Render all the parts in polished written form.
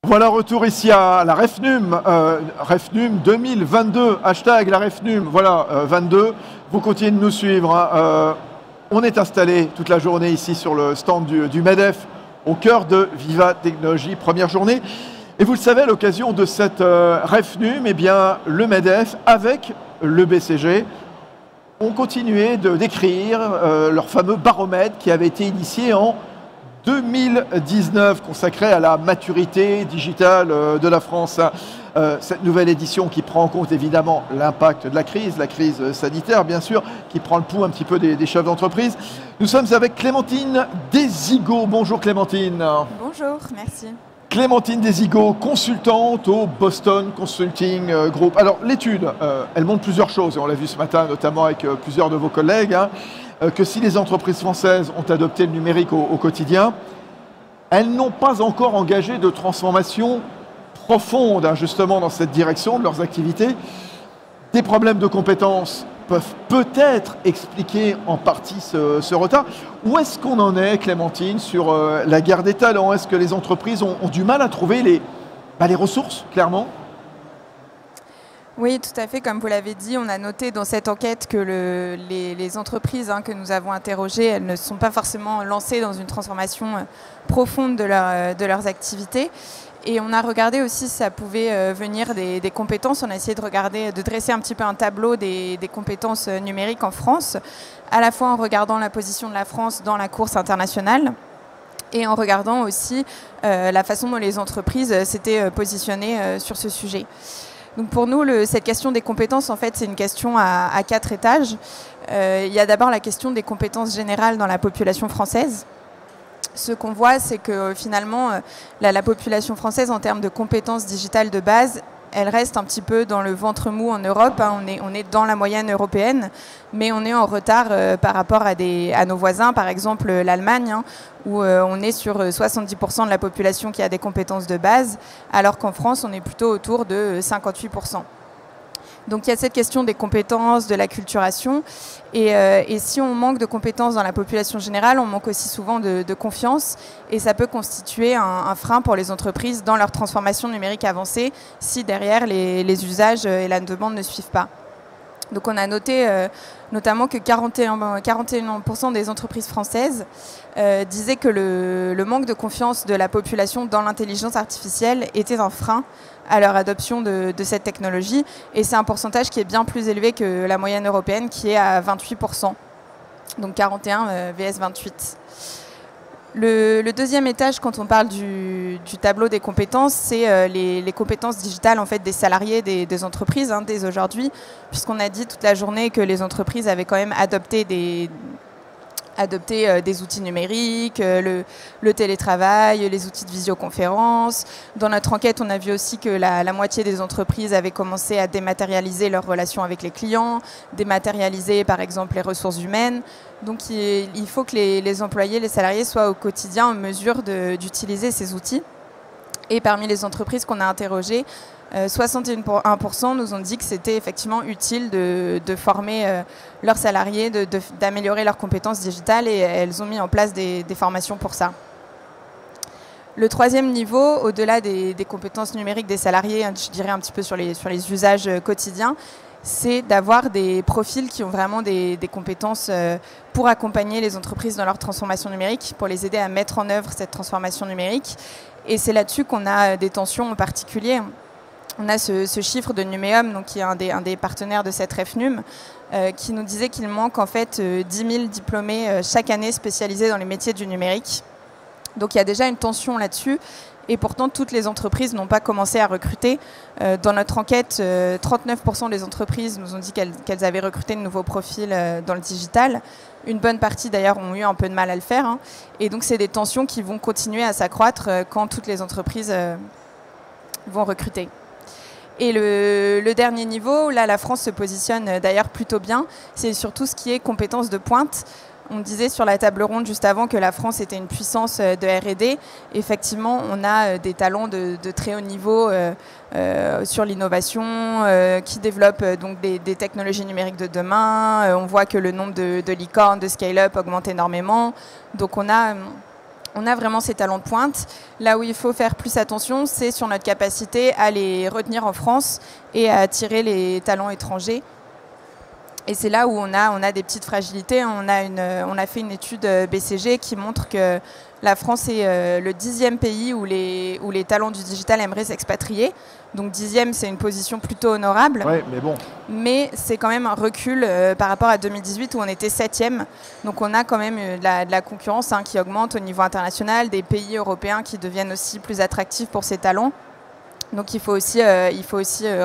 Voilà, retour ici à la REFNUM, REFNUM 2022, hashtag la REFNUM, voilà, 22. Vous continuez de nous suivre. Hein. On est installé toute la journée ici sur le stand du MEDEF, au cœur de Viva Technologies, première journée. Et vous le savez, à l'occasion de cette REFNUM, eh bien, le MEDEF, avec le BCG, ont continué d'écrire leur fameux baromètre qui avait été initié en 2019, consacré à la maturité digitale de la France. Cette nouvelle édition qui prend en compte évidemment l'impact de la crise sanitaire bien sûr, qui prend le pouls un petit peu des chefs d'entreprise. Nous sommes avec Clémentine Desigo. Bonjour Clémentine. Bonjour, merci. Clémentine Desigo, consultante au Boston Consulting Group. Alors l'étude, elle montre plusieurs choses, et on l'a vu ce matin notamment avec plusieurs de vos collègues, hein, que si les entreprises françaises ont adopté le numérique au quotidien, elles n'ont pas encore engagé de transformation profonde, hein, justement dans cette direction de leurs activités. Des problèmes de compétences peuvent peut-être expliquer en partie ce retard. Où est-ce qu'on en est, Clémentine, sur la guerre des talents? Est-ce que les entreprises ont du mal à trouver les ressources, clairement? Oui, tout à fait. Comme vous l'avez dit, on a noté dans cette enquête que les entreprises que nous avons interrogées, elles ne sont pas forcément lancées dans une transformation profonde de leurs activités. Et on a regardé aussi si ça pouvait venir des compétences. On a essayé de dresser un petit peu un tableau des compétences numériques en France, à la fois en regardant la position de la France dans la course internationale et en regardant aussi la façon dont les entreprises s'étaient positionnées sur ce sujet. Donc pour nous, cette question des compétences, en fait, c'est une question à 4 étages. Il y a d'abord la question des compétences générales dans la population française. Ce qu'on voit, c'est que finalement, la population française, en termes de compétences digitales de base, elle reste un petit peu dans le ventre mou en Europe. Hein. On est dans la moyenne européenne, mais on est en retard par rapport à nos voisins, par exemple l'Allemagne, hein, où on est sur 70% de la population qui a des compétences de base, alors qu'en France, on est plutôt autour de 58%. Donc il y a cette question des compétences, de l'acculturation. Et si on manque de compétences dans la population générale, on manque aussi souvent de confiance. Et ça peut constituer un frein pour les entreprises dans leur transformation numérique avancée si derrière les usages et la demande ne suivent pas. Donc on a noté notamment que 41% des entreprises françaises disaient que le manque de confiance de la population dans l'intelligence artificielle était un frein à leur adoption de cette technologie. Et c'est un pourcentage qui est bien plus élevé que la moyenne européenne qui est à 28%. Donc 41 vs 28. Le deuxième étage, quand on parle du tableau des compétences, c'est les compétences digitales en fait, des salariés des entreprises dès aujourd'hui, puisqu'on a dit toute la journée que les entreprises avaient quand même adopté des outils numériques, le télétravail, les outils de visioconférence. Dans notre enquête, on a vu aussi que la moitié des entreprises avaient commencé à dématérialiser leurs relations avec les clients, dématérialiser par exemple les ressources humaines. Donc il faut que les employés, les salariés soient au quotidien en mesure d'utiliser ces outils. Et parmi les entreprises qu'on a interrogées, 61% nous ont dit que c'était effectivement utile de former leurs salariés, d'améliorer leurs compétences digitales, et elles ont mis en place des formations pour ça. Le troisième niveau, au-delà des compétences numériques des salariés, je dirais un petit peu sur les usages quotidiens, c'est d'avoir des profils qui ont vraiment des compétences pour accompagner les entreprises dans leur transformation numérique, pour les aider à mettre en œuvre cette transformation numérique. Et c'est là-dessus qu'on a des tensions en particulier. On a ce chiffre de Numéum, donc qui est un des partenaires de cette REFNUM, qui nous disait qu'il manque en fait 10 000 diplômés chaque année spécialisés dans les métiers du numérique. Donc il y a déjà une tension là-dessus. Et pourtant, toutes les entreprises n'ont pas commencé à recruter. Dans notre enquête, 39% des entreprises nous ont dit qu'elles avaient recruté de nouveaux profils dans le digital. Une bonne partie, d'ailleurs, ont eu un peu de mal à le faire. Hein. Et donc, c'est des tensions qui vont continuer à s'accroître quand toutes les entreprises vont recruter. Et le dernier niveau, là, la France se positionne d'ailleurs plutôt bien. C'est surtout ce qui est compétences de pointe. On disait sur la table ronde juste avant que la France était une puissance de R&D. Effectivement, on a des talents de très haut niveau sur l'innovation, qui développent donc des technologies numériques de demain. On voit que le nombre de licornes, de scale-up augmente énormément. Donc on a on a vraiment ces talents de pointe. Là où il faut faire plus attention, c'est sur notre capacité à les retenir en France et à attirer les talents étrangers. Et c'est là où on a des petites fragilités. On a fait une étude BCG qui montre que la France est le 10e pays où les talents du digital aimeraient s'expatrier. Donc 10e, c'est une position plutôt honorable. Ouais, mais bon. Mais c'est quand même un recul par rapport à 2018 où on était 7e. Donc on a quand même de la concurrence qui augmente au niveau international, des pays européens qui deviennent aussi plus attractifs pour ces talents. Donc il faut aussi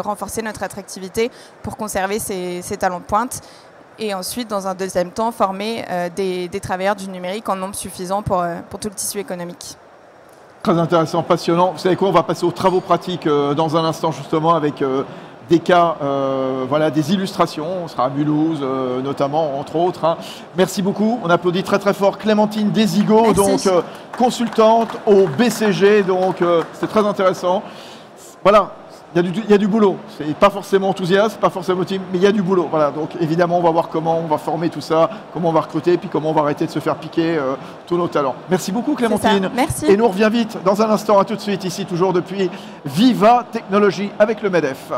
renforcer notre attractivité pour conserver ces talents de pointe. Et ensuite, dans un deuxième temps, former des travailleurs du numérique en nombre suffisant pour tout le tissu économique. Très intéressant, passionnant. Vous savez quoi, on va passer aux travaux pratiques dans un instant justement avec des cas, voilà, des illustrations. On sera à Mulhouse notamment, entre autres. Merci beaucoup. On applaudit très très fort Clémentine Desigo, donc consultante au BCG. Donc c'est très intéressant. Voilà, il y a du boulot. C'est pas forcément enthousiaste, pas forcément motivé, mais il y a du boulot. Voilà, donc évidemment, on va voir comment on va former tout ça, comment on va recruter, puis comment on va arrêter de se faire piquer tous nos talents. Merci beaucoup, Clémentine. Merci. Et nous, on revient vite dans un instant. À tout de suite, ici, toujours depuis Viva Technologies avec le MEDEF.